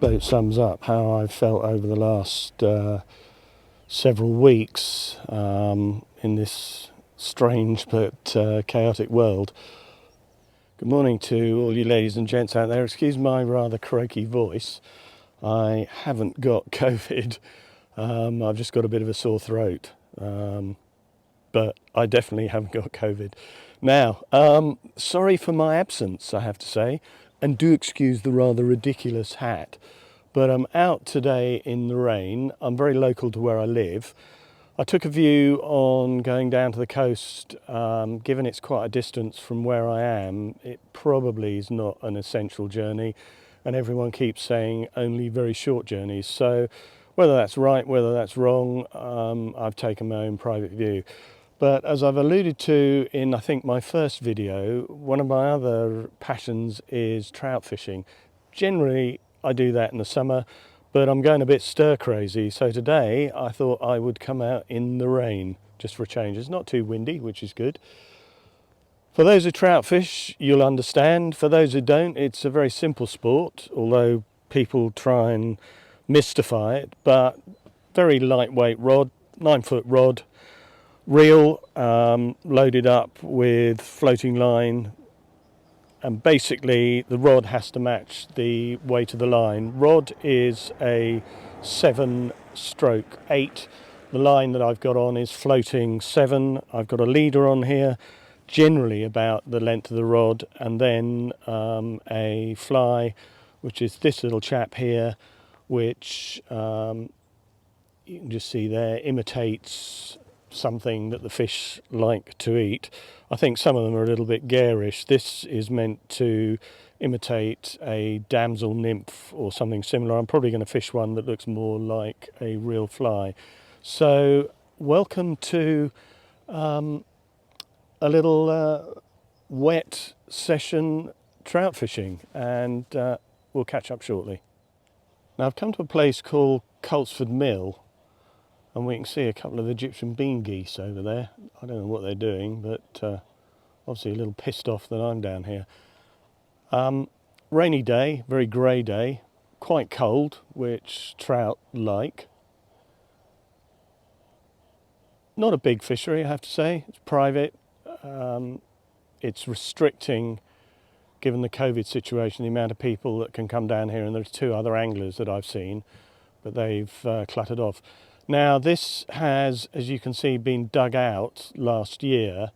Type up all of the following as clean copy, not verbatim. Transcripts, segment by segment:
boat sums up how I've felt over the last several weeks in this strange but chaotic world. Good morning to all you ladies and gents out there. Excuse my rather croaky voice. I haven't got COVID. I've just got a bit of a sore throat. But I definitely haven't got COVID. Now, sorry for my absence, I have to say, and do excuse the rather ridiculous hat. But I'm out today in the rain. I'm very local to where I live. I took a view on going down to the coast. Given it's quite a distance from where I am, it probably is not an essential journey, and everyone keeps saying only very short journeys. So whether that's right, whether that's wrong, I've taken my own private view. But as I've alluded to in, I think, my first video, one of my other passions is trout fishing. Generally, I do that in the summer, but I'm going a bit stir crazy. So today I thought I would come out in the rain just for a change. It's not too windy, which is good. For those who trout fish, you'll understand. For those who don't, it's a very simple sport, although people try and mystify it. But very lightweight rod, 9-foot rod, reel, loaded up with floating line, and basically the rod has to match the weight of the line. Rod is a 7/8. The line that I've got on is floating 7. I've got a leader on here, generally about the length of the rod, and then a fly, which is this little chap here, which you can just see there, imitates something that the fish like to eat. I think some of them are a little bit garish. This is meant to imitate a damsel nymph or something similar. I'm probably going to fish one that looks more like a real fly. So welcome to a little wet session trout fishing, and we'll catch up shortly. Now I've come to a place called Coltsford Mill, and we can see a couple of Egyptian bean geese over there. I don't know what they're doing, but obviously a little pissed off that I'm down here. Rainy day, very grey day, quite cold, which trout like. Not a big fishery, I have to say. It's private. It's restricting, given the COVID situation, the amount of people that can come down here, and there's 2 other anglers that I've seen, but they've cluttered off. Now this has, as you can see, been dug out last year,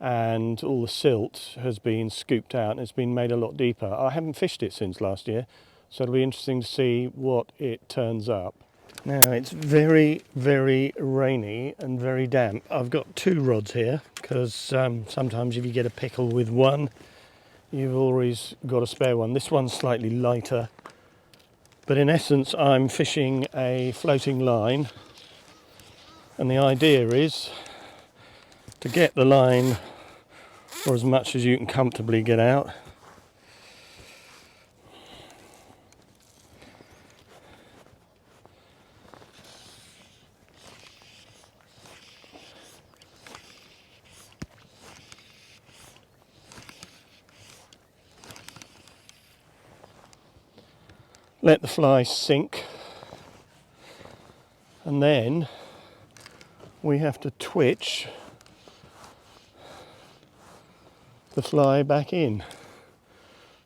and all the silt has been scooped out and it's been made a lot deeper. I haven't fished it since last year, so it'll be interesting to see what it turns up. Now it's very, very rainy and very damp. I've got 2 rods here because sometimes if you get a pickle with one, you've always got a spare one. This one's slightly lighter, but in essence I'm fishing a floating line, and the idea is to get the line for as much as you can comfortably get out. Let the fly sink, and then we have to twitch the fly back in.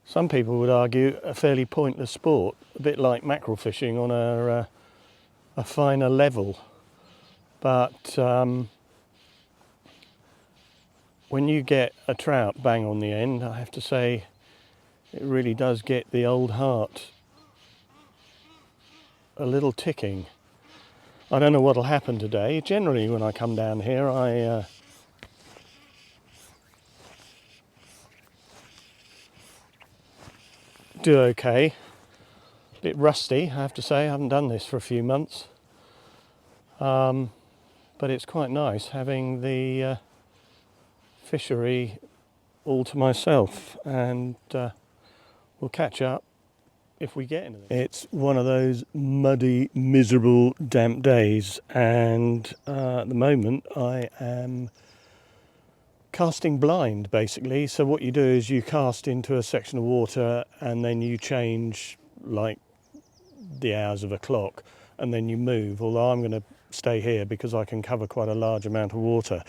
Some people would argue a fairly pointless sport, a bit like mackerel fishing on a finer level. But when you get a trout bang on the end, I have to say it really does get the old heart a little ticking. I don't know what'll happen today. Generally when I come down here I do okay. A bit rusty, I have to say. I haven't done this for a few months, but it's quite nice having the fishery all to myself, and we'll catch up if we get anything. It's one of those muddy, miserable, damp days, and at the moment I am casting blind, basically. So what you do is you cast into a section of water and then you change like the hours of a clock and then you move, although I'm going to stay here because I can cover quite a large amount of water.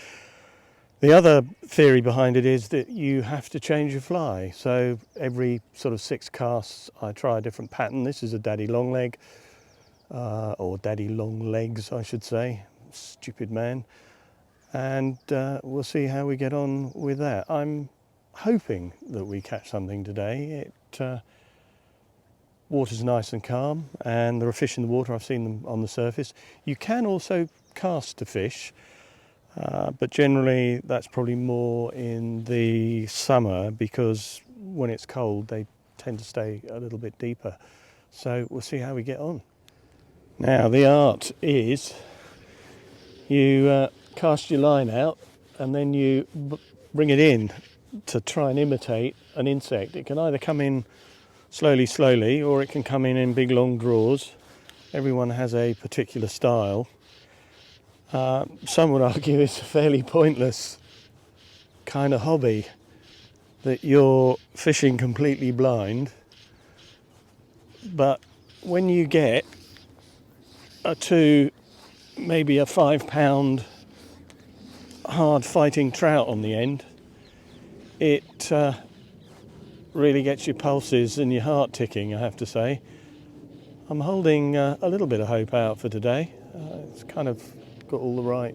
The other theory behind it is that you have to change your fly. So every sort of 6 casts I try a different pattern. This is a daddy long leg, or daddy long legs I should say, stupid man. And we'll see how we get on with that. I'm hoping that we catch something today. Water's nice and calm and there are fish in the water. I've seen them on the surface. You can also cast to fish, but generally that's probably more in the summer because when it's cold they tend to stay a little bit deeper. So we'll see how we get on. Now the art is you cast your line out and then you bring it in to try and imitate an insect. It can either come in slowly, or it can come in big long draws. Everyone has a particular style. Some would argue it's a fairly pointless kind of hobby, that you're fishing completely blind. But when you get maybe a 5-pound hard fighting trout on the end, it really gets your pulses and your heart ticking, I have to say. I'm holding a little bit of hope out for today. It's kind of got all the right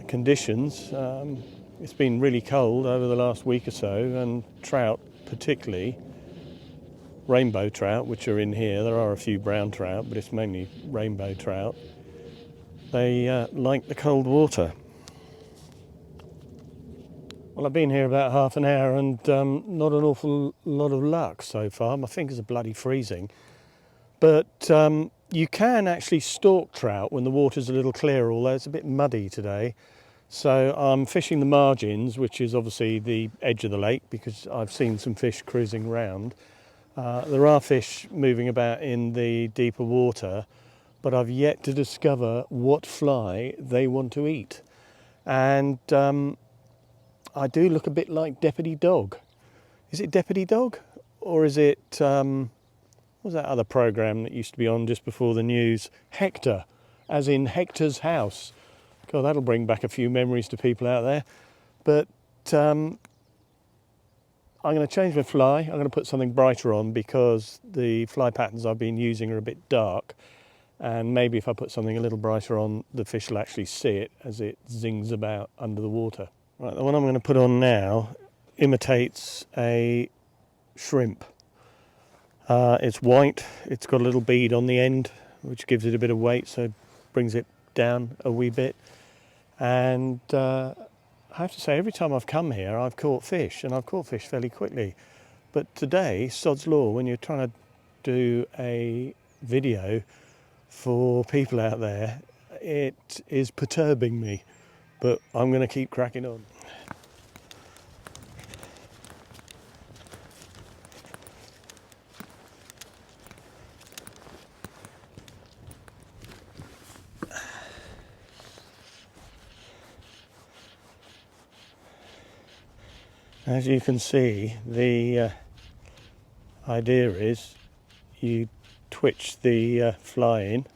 conditions. It's been really cold over the last week or so, and trout particularly, rainbow trout, which are in here. There are a few brown trout, but it's mainly rainbow trout. They like the cold water. Well, I've been here about half an hour and not an awful lot of luck so far. My fingers are bloody freezing. But you can actually stalk trout when the water's a little clearer, although it's a bit muddy today. So I'm fishing the margins, which is obviously the edge of the lake, because I've seen some fish cruising round. There are fish moving about in the deeper water, but I've yet to discover what fly they want to eat. And I do look a bit like Deputy Dog. Is it Deputy Dog? Or is it, what was that other programme that used to be on just before the news? Hector, as in Hector's House. God, that'll bring back a few memories to people out there. But I'm going to change my fly. I'm going to put something brighter on because the fly patterns I've been using are a bit dark. And maybe if I put something a little brighter on, the fish will actually see it as it zings about under the water. Right, the one I'm going to put on now imitates a shrimp. It's white, it's got a little bead on the end which gives it a bit of weight, so brings it down a wee bit. And I have to say, every time I've come here I've caught fish, and I've caught fish fairly quickly. But today, sod's law, when you're trying to do a video for people out there, it is perturbing me. But I'm going to keep cracking on. As you can see, the idea is you twitch the fly in.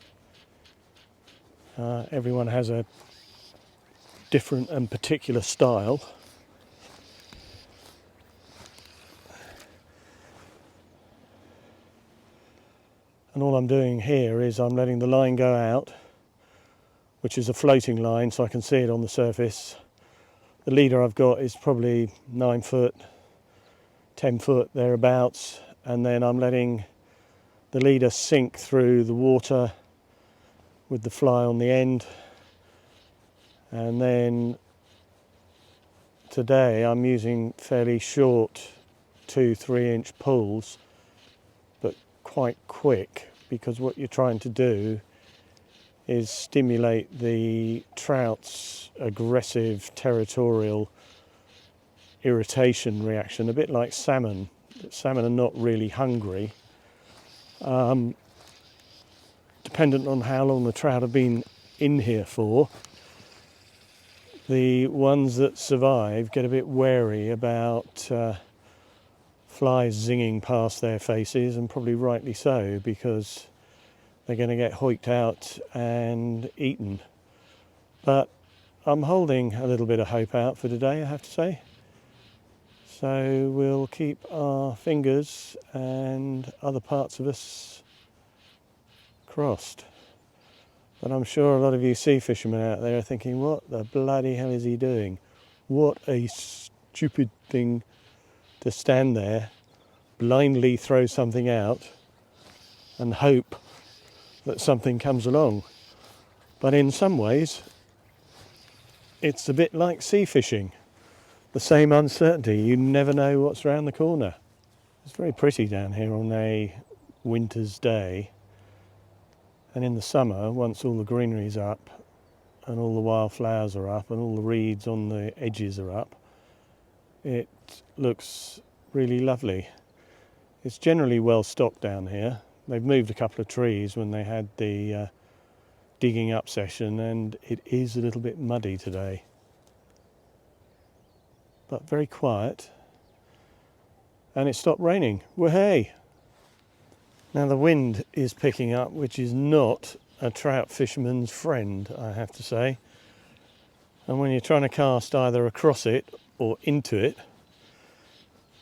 Everyone has a different and particular style. And all I'm doing here is I'm letting the line go out, which is a floating line, so I can see it on the surface. The leader I've got is probably 9 foot, 10 foot thereabouts, and then I'm letting the leader sink through the water with the fly on the end. And then today I'm using fairly short 2-3 inch pulls, but quite quick, because what you're trying to do is stimulate the trout's aggressive territorial irritation reaction, a bit like salmon. Salmon are not really hungry. Dependent on how long the trout have been in here for, the ones that survive get a bit wary about flies zinging past their faces, and probably rightly so, because they're going to get hoiked out and eaten. But I'm holding a little bit of hope out for today, I have to say. So we'll keep our fingers and other parts of us crossed. But I'm sure a lot of you sea fishermen out there are thinking, what the bloody hell is he doing? What a stupid thing to stand there, blindly throw something out and hope that something comes along. But in some ways, it's a bit like sea fishing. The same uncertainty, you never know what's around the corner. It's very pretty down here on a winter's day. And in the summer, once all the greenery's up and all the wildflowers are up and all the reeds on the edges are up, it looks really lovely. It's generally well stocked down here. They've moved a couple of trees when they had the digging up session, and it is a little bit muddy today. But very quiet. And it stopped raining. Woohoo! Now the wind is picking up, which is not a trout fisherman's friend, I have to say. And when you're trying to cast either across it or into it,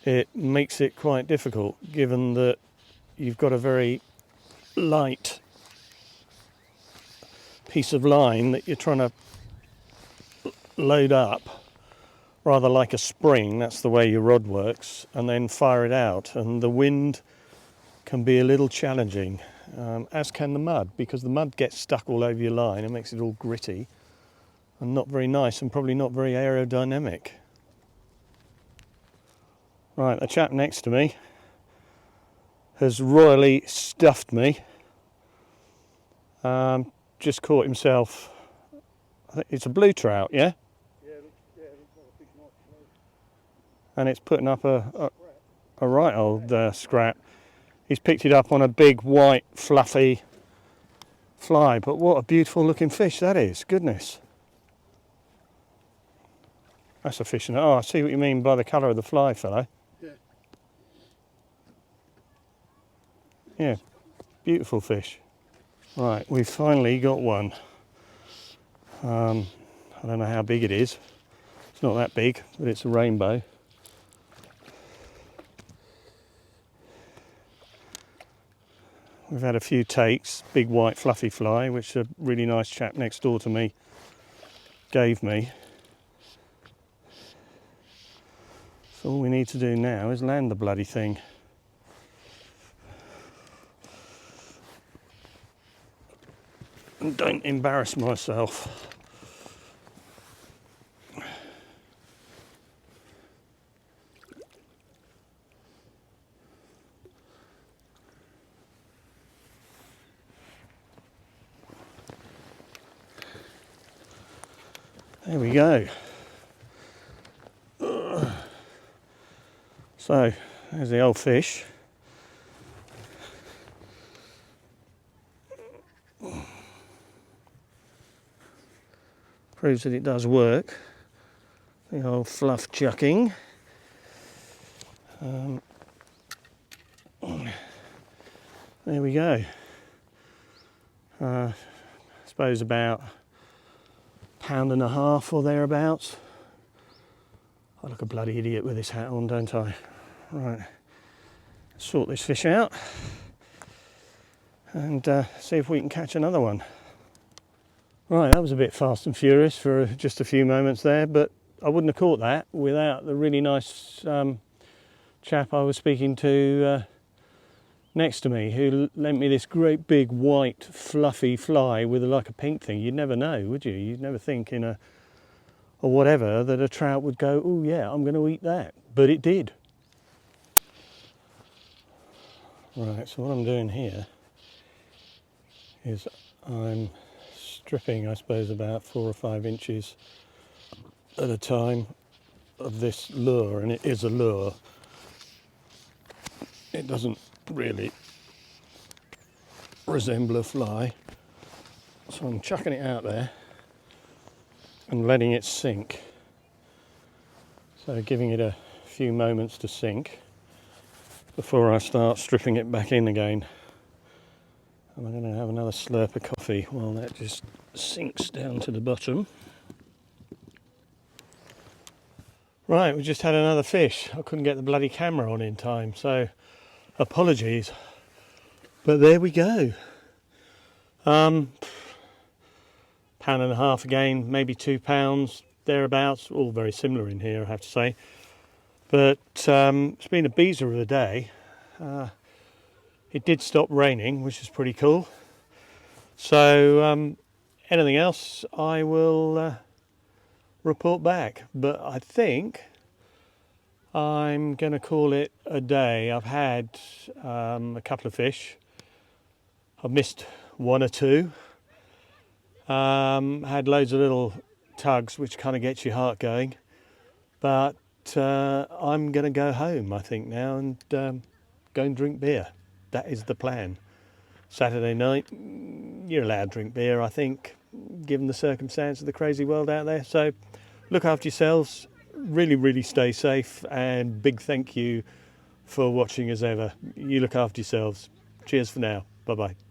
it makes it quite difficult, given that you've got a very light piece of line that you're trying to load up, rather like a spring. That's the way your rod works, and then fire it out. And the wind can be a little challenging, as can the mud, because the mud gets stuck all over your line and makes it all gritty and not very nice, and probably not very aerodynamic. Right, the chap next to me has royally stuffed me. Just caught himself, I think it's a blue trout, yeah? Yeah, it looks like a big nice trout. And it's putting up a right old scrap. He's picked it up on a big white fluffy fly, but what a beautiful looking fish that is, goodness. That's a fish. Oh, I see what you mean by the colour of the fly, fellow. Yeah. Yeah, beautiful fish. Right, we've finally got one. I don't know how big it is. It's not that big, but it's a rainbow. We've had a few takes, big white fluffy fly, which a really nice chap next door to me gave me. So all we need to do now is land the bloody thing. And don't embarrass myself. There we go. So, there's the old fish. Proves that it does work. The old fluff chucking. There we go. I suppose about £1.50 or thereabouts. I look a bloody idiot with this hat on, don't I? Right, sort this fish out and see if we can catch another one. Right, that was a bit fast and furious for just a few moments there, but I wouldn't have caught that without the really nice chap I was speaking to next to me, who lent me this great big white fluffy fly with like a pink thing. You'd never know, would you? You'd never think in a or whatever that a trout would go, oh yeah, I'm going to eat that. But it did. Right, so what I'm doing here is I'm stripping, I suppose, about 4 or 5 inches at a time of this lure, and it is a lure. It doesn't really resemble a fly. So I'm chucking it out there and letting it sink. So giving it a few moments to sink. before I start stripping it back in again. And I'm going to have another slurp of coffee while that just sinks down to the bottom. Right, we just had another fish. I couldn't get the bloody camera on in time, so apologies. But there we go. £1.5 again, maybe £2, thereabouts. All very similar in here, I have to say. But it's been a beezer of a day. It did stop raining, which is pretty cool. So anything else, I will report back. But I think I'm going to call it a day. I've had a couple of fish. I've missed one or two. Had loads of little tugs, which kind of gets your heart going. But I'm going to go home, I think, now and go and drink beer. That is the plan. Saturday night, you're allowed to drink beer, I think, given the circumstance of the crazy world out there. So look after yourselves, really, really stay safe, and big thank you for watching as ever. You look after yourselves. Cheers for now. Bye-bye.